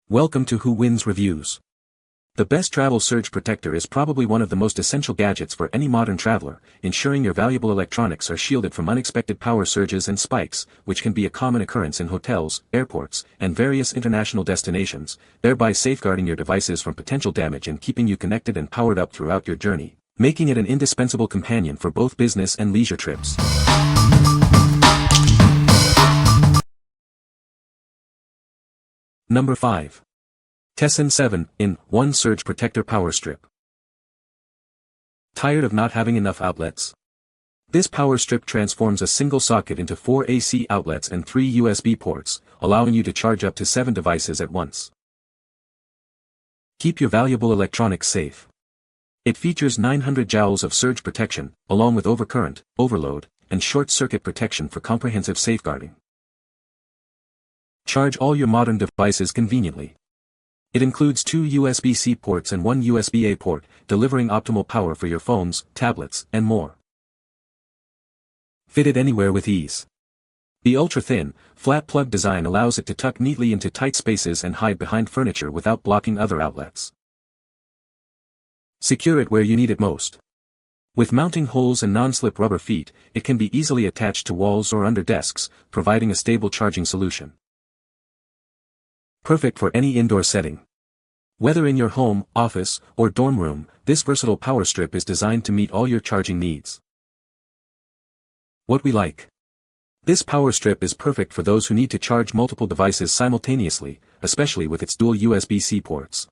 Welcome to Who Wins Reviews. The best travel surge protector is probably one of the most essential gadgets for any modern traveler, ensuring your valuable electronics are shielded from unexpected power surges and spikes, which can be a common occurrence in hotels, airports, and various international destinations, thereby safeguarding your devices from potential damage and keeping you connected and powered up throughout your journey, making it an indispensable companion for both business and leisure trips. Number 5. TESSAN 7-in-1 Surge Protector Power Strip. Tired of not having enough outlets? This power strip transforms a single socket into 4 AC outlets and 3 USB ports, allowing you to charge up to 7 devices at once. Keep your valuable electronics safe. It features 900 joules of surge protection, along with overcurrent, overload, and short-circuit protection for comprehensive safeguarding. Charge all your modern devices conveniently. It includes 2 USB-C ports and 1 USB-A port, delivering optimal power for your phones, tablets, and more. Fitted anywhere with ease. The ultra-thin, flat plug design allows it to tuck neatly into tight spaces and hide behind furniture without blocking other outlets. Secure it where you need it most. With mounting holes and non-slip rubber feet, it can be easily attached to walls or under desks, providing a stable charging solution. Perfect for any indoor setting. Whether in your home, office, or dorm room, this versatile power strip is designed to meet all your charging needs. What we like. This power strip is perfect for those who need to charge multiple devices simultaneously, especially with its dual USB-C ports.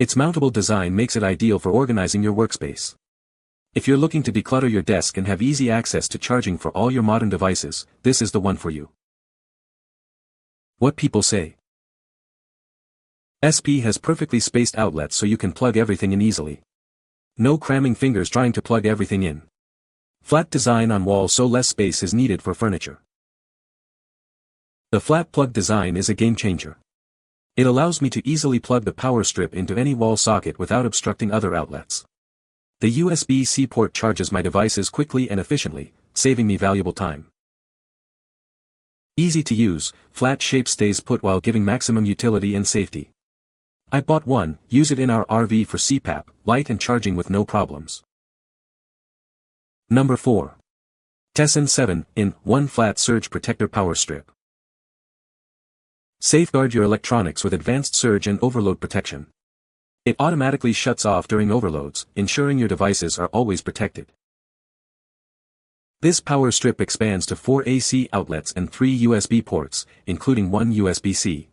Its mountable design makes it ideal for organizing your workspace. If you're looking to declutter your desk and have easy access to charging for all your modern devices, this is the one for you. What people say. SP has perfectly spaced outlets so you can plug everything in easily. No cramming fingers trying to plug everything in. Flat design on walls so less space is needed for furniture. The flat plug design is a game changer. It allows me to easily plug the power strip into any wall socket without obstructing other outlets. The USB-C port charges my devices quickly and efficiently, saving me valuable time. Easy to use, flat shape stays put while giving maximum utility and safety. I bought one, use it in our RV for CPAP, light and charging with no problems. Number 4. TESSAN 7-in-1 Flat Surge Protector Power Strip. Safeguard your electronics with advanced surge and overload protection. It automatically shuts off during overloads, ensuring your devices are always protected. This power strip expands to 4 AC outlets and 3 USB ports, including 1 USB-C.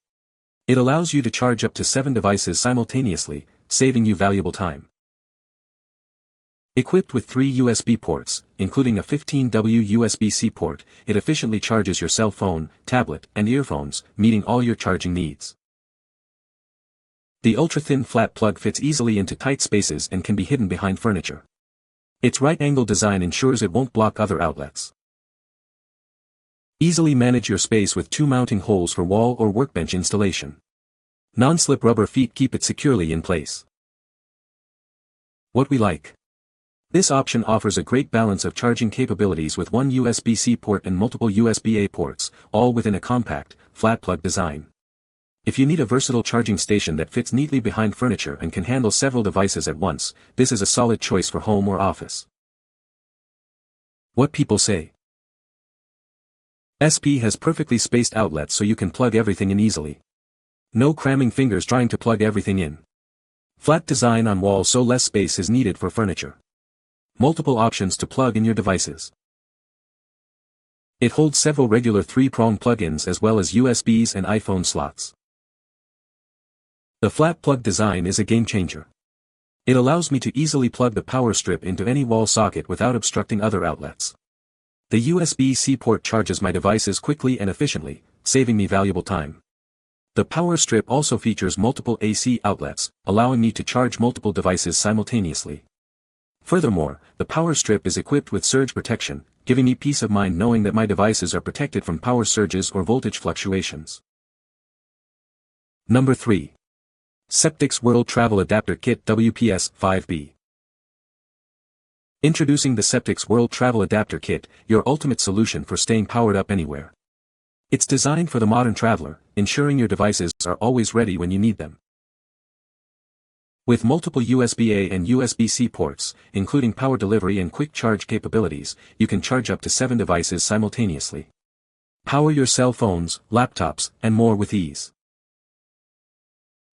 It allows you to charge up to 7 devices simultaneously, saving you valuable time. Equipped with 3 USB ports, including a 15W USB-C port, it efficiently charges your cell phone, tablet, and earphones, meeting all your charging needs. The ultra-thin flat plug fits easily into tight spaces and can be hidden behind furniture. Its right-angle design ensures it won't block other outlets. Easily manage your space with 2 mounting holes for wall or workbench installation. Non-slip rubber feet keep it securely in place. What we like. This option offers a great balance of charging capabilities with 1 USB-C port and multiple USB-A ports, all within a compact, flat plug design. If you need a versatile charging station that fits neatly behind furniture and can handle several devices at once, this is a solid choice for home or office. What people say. SP has perfectly spaced outlets so you can plug everything in easily. No cramming fingers trying to plug everything in. Flat design on walls so less space is needed for furniture. Multiple options to plug in your devices. It holds several regular 3-prong plug-ins as well as USBs and iPhone slots. The flat plug design is a game changer. It allows me to easily plug the power strip into any wall socket without obstructing other outlets. The USB-C port charges my devices quickly and efficiently, saving me valuable time. The power strip also features multiple AC outlets, allowing me to charge multiple devices simultaneously. Furthermore, the power strip is equipped with surge protection, giving me peace of mind knowing that my devices are protected from power surges or voltage fluctuations. Number 3. Ceptics World Travel Adapter Kit WPS 5B. Introducing the Ceptics World Travel Adapter Kit, your ultimate solution for staying powered up anywhere. It's designed for the modern traveler, ensuring your devices are always ready when you need them. With multiple USB-A and USB-C ports, including power delivery and quick charge capabilities, you can charge up to 7 devices simultaneously. Power your cell phones, laptops, and more with ease.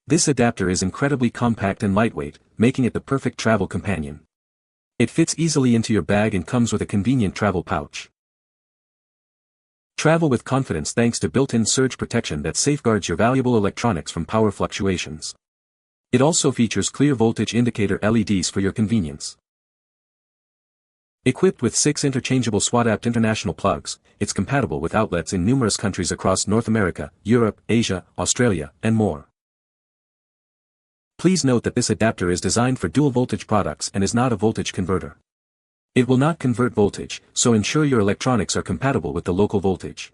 This adapter is incredibly compact and lightweight, making it the perfect travel companion. It fits easily into your bag and comes with a convenient travel pouch. Travel with confidence thanks to built-in surge protection that safeguards your valuable electronics from power fluctuations. It also features clear voltage indicator LEDs for your convenience. Equipped with 6 interchangeable SWAT-apt international plugs, it's compatible with outlets in numerous countries across North America, Europe, Asia, Australia, and more. Please note that this adapter is designed for dual voltage products and is not a voltage converter. It will not convert voltage, so ensure your electronics are compatible with the local voltage.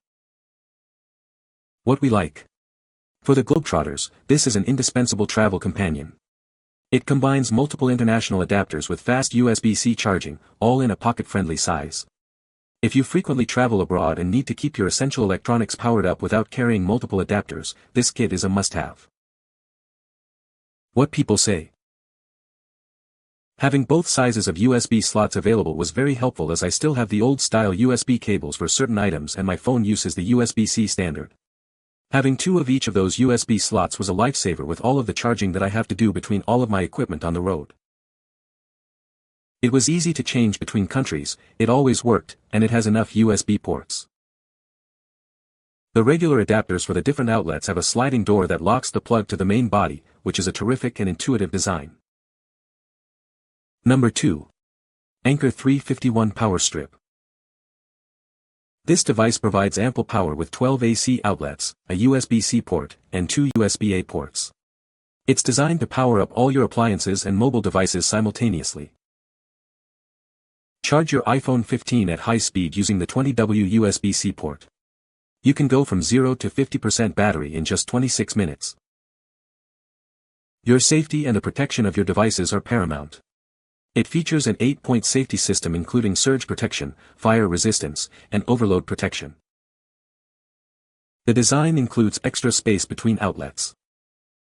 What we like. For the Globetrotters, this is an indispensable travel companion. It combines multiple international adapters with fast USB-C charging, all in a pocket-friendly size. If you frequently travel abroad and need to keep your essential electronics powered up without carrying multiple adapters, this kit is a must-have. What people say. Having both sizes of USB slots available was very helpful, as I still have the old-style USB cables for certain items and my phone uses the USB-C standard. Having 2 of each of those USB slots was a lifesaver with all of the charging that I have to do between all of my equipment on the road. It was easy to change between countries, it always worked, and it has enough USB ports. The regular adapters for the different outlets have a sliding door that locks the plug to the main body, which is a terrific and intuitive design. Number 2. Anker 351 Power Strip. This device provides ample power with 12 AC outlets, a USB-C port, and 2 USB-A ports. It's designed to power up all your appliances and mobile devices simultaneously. Charge your iPhone 15 at high speed using the 20W USB-C port. You can go from 0 to 50% battery in just 26 minutes. Your safety and the protection of your devices are paramount. It features an 8-point safety system including surge protection, fire resistance, and overload protection. The design includes extra space between outlets.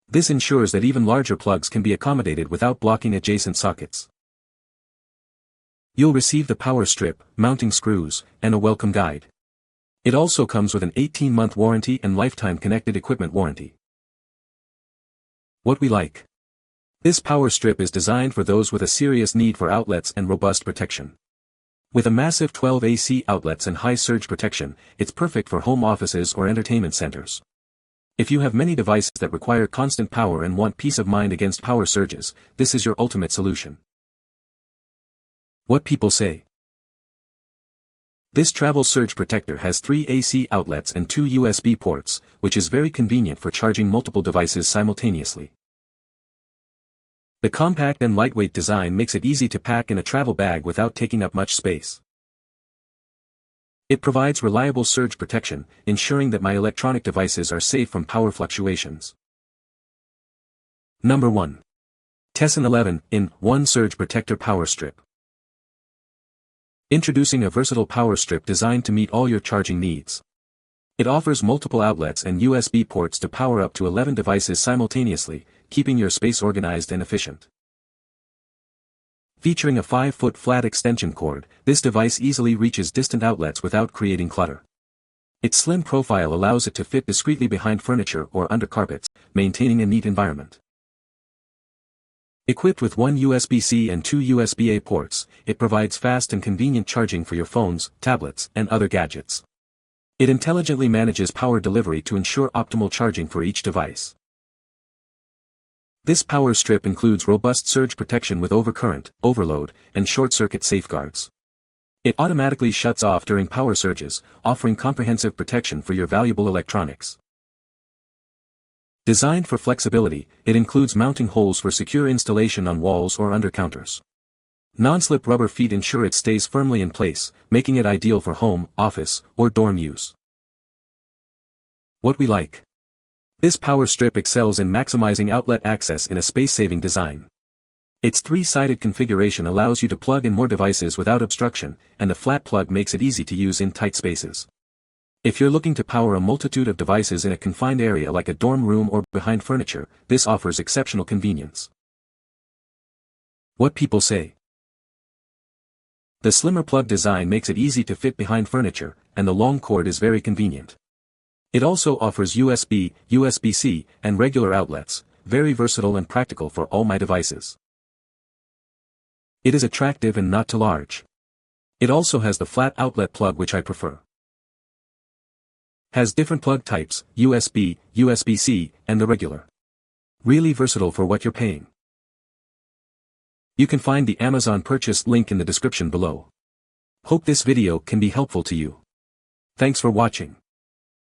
This ensures that even larger plugs can be accommodated without blocking adjacent sockets. You'll receive the power strip, mounting screws, and a welcome guide. It also comes with an 18-month warranty and lifetime connected equipment warranty. What we like. This power strip is designed for those with a serious need for outlets and robust protection. With a massive 12 AC outlets and high surge protection, it's perfect for home offices or entertainment centers. If you have many devices that require constant power and want peace of mind against power surges, this is your ultimate solution. What people say. This travel surge protector has 3 AC outlets and 2 USB ports, which is very convenient for charging multiple devices simultaneously. The compact and lightweight design makes it easy to pack in a travel bag without taking up much space. It provides reliable surge protection, ensuring that my electronic devices are safe from power fluctuations. Number 1. TESSAN 11-in-1 Surge Protector Power Strip. Introducing a versatile power strip designed to meet all your charging needs. It offers multiple outlets and USB ports to power up to 11 devices simultaneously, keeping your space organized and efficient. Featuring a 5-foot flat extension cord, this device easily reaches distant outlets without creating clutter. Its slim profile allows it to fit discreetly behind furniture or under carpets, maintaining a neat environment. Equipped with 1 USB-C and 2 USB-A ports, it provides fast and convenient charging for your phones, tablets, and other gadgets. It intelligently manages power delivery to ensure optimal charging for each device. This power strip includes robust surge protection with overcurrent, overload, and short-circuit safeguards. It automatically shuts off during power surges, offering comprehensive protection for your valuable electronics. Designed for flexibility, it includes mounting holes for secure installation on walls or under counters. Non-slip rubber feet ensure it stays firmly in place, making it ideal for home, office, or dorm use. What we like. This power strip excels in maximizing outlet access in a space-saving design. Its 3-sided configuration allows you to plug in more devices without obstruction, and the flat plug makes it easy to use in tight spaces. If you're looking to power a multitude of devices in a confined area like a dorm room or behind furniture, this offers exceptional convenience. What people say. The slimmer plug design makes it easy to fit behind furniture, and the long cord is very convenient. It also offers USB, USB-C, and regular outlets, very versatile and practical for all my devices. It is attractive and not too large. It also has the flat outlet plug which I prefer. Has different plug types, USB, USB-C, and the regular. Really versatile for what you're paying. You can find the Amazon purchase link in the description below. Hope this video can be helpful to you. Thanks for watching.